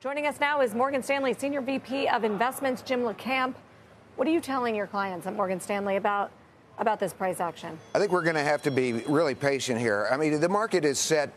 Joining us now is Morgan Stanley Senior VP of Investments, Jim Lacamp. What are you telling your clients at Morgan Stanley about this price action? I think we're going to have to be really patient here. I mean, the market is set,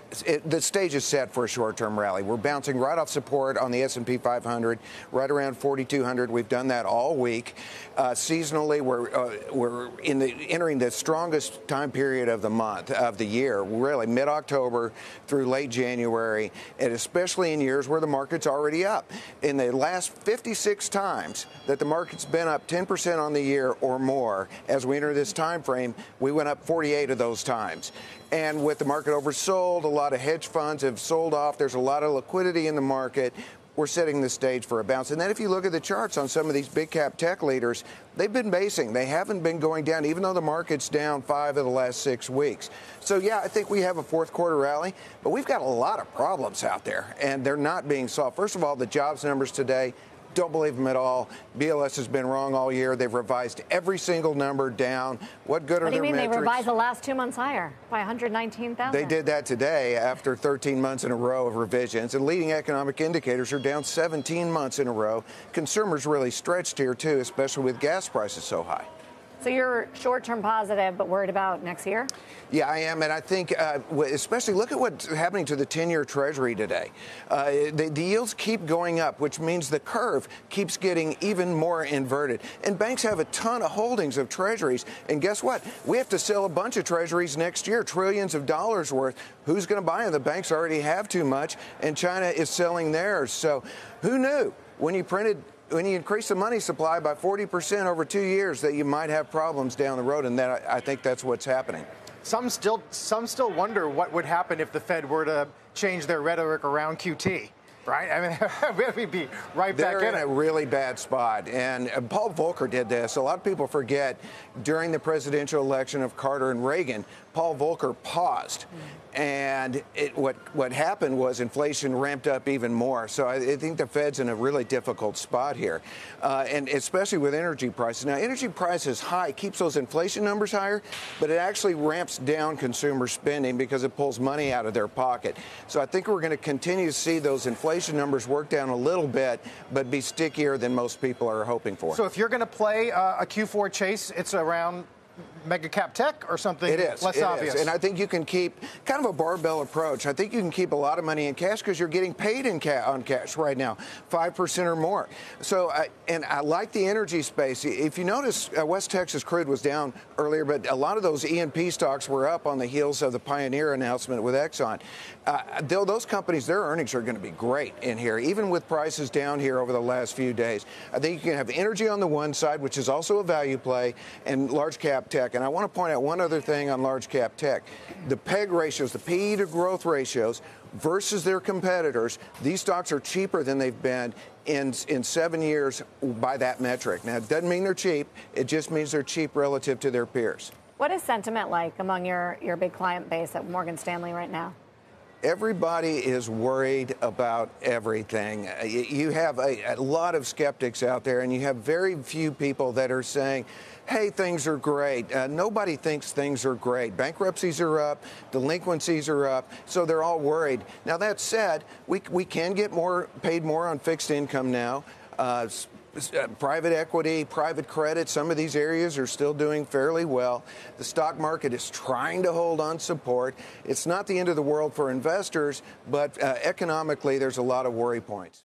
the stage is set for a short-term rally. We're bouncing right off support on the S&P 500, right around 4,200. We've done that all week. Seasonally, we're entering the strongest time period of the month, of the year, really mid-October through late January, and especially in years where the market's already up. In the last 56 times that the market's been up 10% on the year or more, as we enter this time frame, we went up 48 of those times. And with the market oversold, a lot of hedge funds have sold off. There's a lot of liquidity in the market. We're setting the stage for a bounce. And then if you look at the charts on some of these big cap tech leaders, they've been basing. They haven't been going down, even though the market's down 5 of the last 6 weeks. So, yeah, I think we have a fourth quarter rally, but we've got a lot of problems out there, and they're not being solved. First of all, the jobs numbers today, don't believe them at all. BLS has been wrong all year. They've revised every single number down. What good are their metrics? What do you mean they revised the last 2 months higher by 119,000? They did that today after 13 months in a row of revisions. And leading economic indicators are down 17 months in a row. Consumers really stretched here, too, especially with gas prices so high. So you're short-term positive, but worried about next year? Yeah, I am. And I think especially look at what's happening to the 10-year Treasury today. The yields keep going up, which means the curve keeps getting even more inverted. And banks have a ton of holdings of Treasuries. And guess what? We have to sell a bunch of Treasuries next year, trillions of dollars worth. Who's going to buy them? The banks already have too much, and China is selling theirs. So who knew when you increase the money supply by 40% over 2 years that you might have problems down the road, and that I think that's what's happening. Some still wonder what would happen if the Fed were to change their rhetoric around QT. Right? I mean, we'd be right back in it. They're in a really bad spot. And Paul Volcker did this. A lot of people forget during the presidential election of Carter and Reagan, Paul Volcker paused. And what happened was inflation ramped up even more. So I think the Fed's in a really difficult spot here, and especially with energy prices. Now, energy prices high keeps those inflation numbers higher, but it actually ramps down consumer spending because it pulls money out of their pocket. So I think we're going to continue to see those inflation numbers work down a little bit, but be stickier than most people are hoping for. So if you're going to play a Q4 chase, it's around mega cap tech or something less obvious? And I think you can keep kind of a barbell approach. I think you can keep a lot of money in cash because you're getting paid on cash right now, 5% or more. So, I like the energy space. If you notice, West Texas crude was down earlier, but a lot of those E&P stocks were up on the heels of the Pioneer announcement with Exxon. Those companies, their earnings are going to be great in here, even with prices down here over the last few days. I think you can have energy on the one side, which is also a value play, and large cap tech. And I want to point out one other thing on large cap tech. The PEG ratios, the PE to growth ratios versus their competitors, these stocks are cheaper than they've been in 7 years by that metric. Now, it doesn't mean they're cheap. It just means they're cheap relative to their peers. What is sentiment like among your big client base at Morgan Stanley right now? Everybody is worried about everything. You have a lot of skeptics out there, and you have very few people that are saying, hey, things are great. Nobody thinks things are great. Bankruptcies are up. Delinquencies are up. So they're all worried. Now, that said, we can get paid more on fixed income now. Private equity, private credit, some of these areas are still doing fairly well. The stock market is trying to hold on support. It's not the end of the world for investors, but economically, there's a lot of worry points.